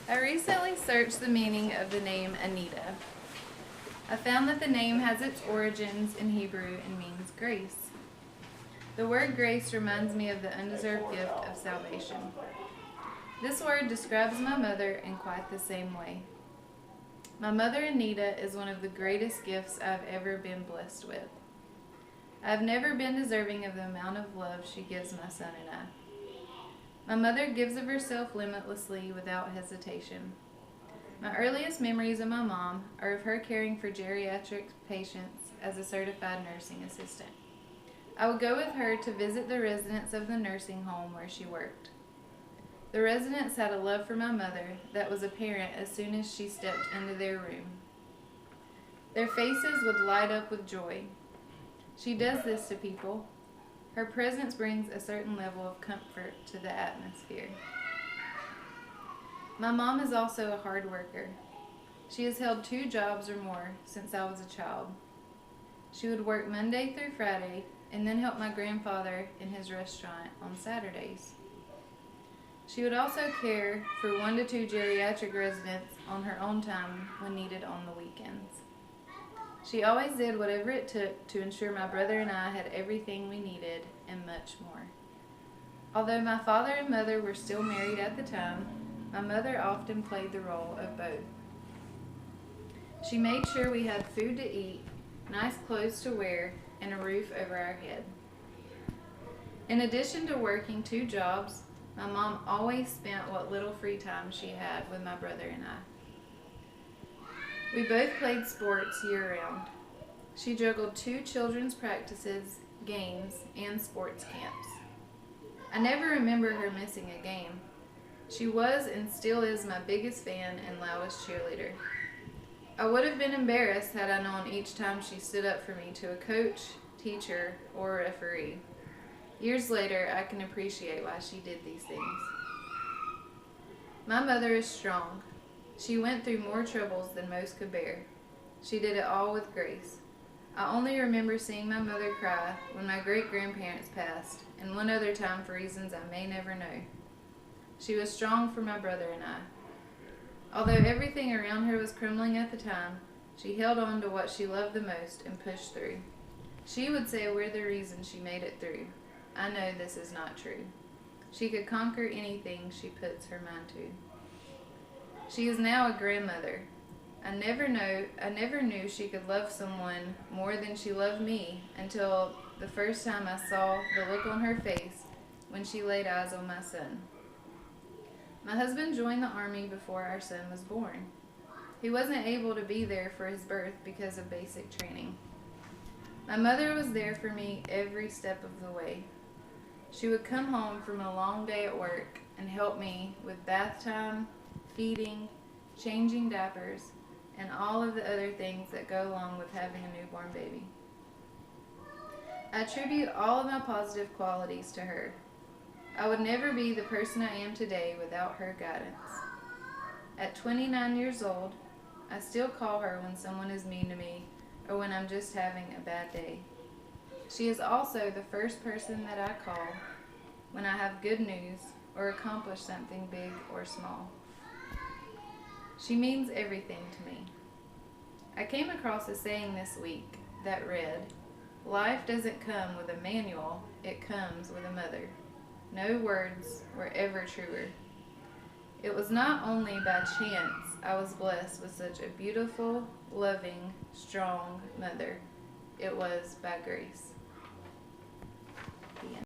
I recently searched the meaning of the name Anita. I found that the name has its origins in Hebrew and means grace. The word grace reminds me of the undeserved gift of salvation. This word describes my mother in quite the same way. My mother Anita is one of the greatest gifts I've ever been blessed with. I've never been deserving of the amount of love she gives my son and I. My mother gives of herself limitlessly without hesitation. My earliest memories of my mom are of her caring for geriatric patients as a certified nursing assistant. I would go with her to visit the residents of the nursing home where she worked. The residents had a love for my mother that was apparent as soon as she stepped into their room. Their faces would light up with joy. She does this to people. Her presence brings a certain level of comfort to the atmosphere. My mom is also a hard worker. She has held 2 jobs or more since I was a child. She would work Monday through Friday and then help my grandfather in his restaurant on Saturdays. She would also care for 1 to 2 geriatric residents on her own time when needed on the weekends. She always did whatever it took to ensure my brother and I had everything we needed and much more. Although my father and mother were still married at the time, my mother often played the role of both. She made sure we had food to eat, nice clothes to wear, and a roof over our head. In addition to working 2 jobs, my mom always spent what little free time she had with my brother and I. We both played sports year-round. She juggled 2 children's practices, games, and sports camps. I never remember her missing a game. She was and still is my biggest fan and loudest cheerleader. I would have been embarrassed had I known each time she stood up for me to a coach, teacher, or referee. Years later, I can appreciate why she did these things. My mother is strong. She went through more troubles than most could bear. She did it all with grace. I only remember seeing my mother cry when my great-grandparents passed, and one other time for reasons I may never know. She was strong for my brother and I. Although everything around her was crumbling at the time, she held on to what she loved the most and pushed through. She would say we're the reason she made it through. I know this is not true. She could conquer anything she puts her mind to. She is now a grandmother. I never knew she could love someone more than she loved me until the first time I saw the look on her face when she laid eyes on my son. My husband joined the Army before our son was born. He wasn't able to be there for his birth because of basic training. My mother was there for me every step of the way. She would come home from a long day at work and help me with bath time, feeding, changing diapers, and all of the other things that go along with having a newborn baby. I attribute all of my positive qualities to her. I would never be the person I am today without her guidance. At 29 years old, I still call her when someone is mean to me or when I'm just having a bad day. She is also the first person that I call when I have good news or accomplish something big or small. She means everything to me. I came across a saying this week that read, "Life doesn't come with a manual, it comes with a mother." No words were ever truer. It was not only by chance I was blessed with such a beautiful, loving, strong mother. It was by grace.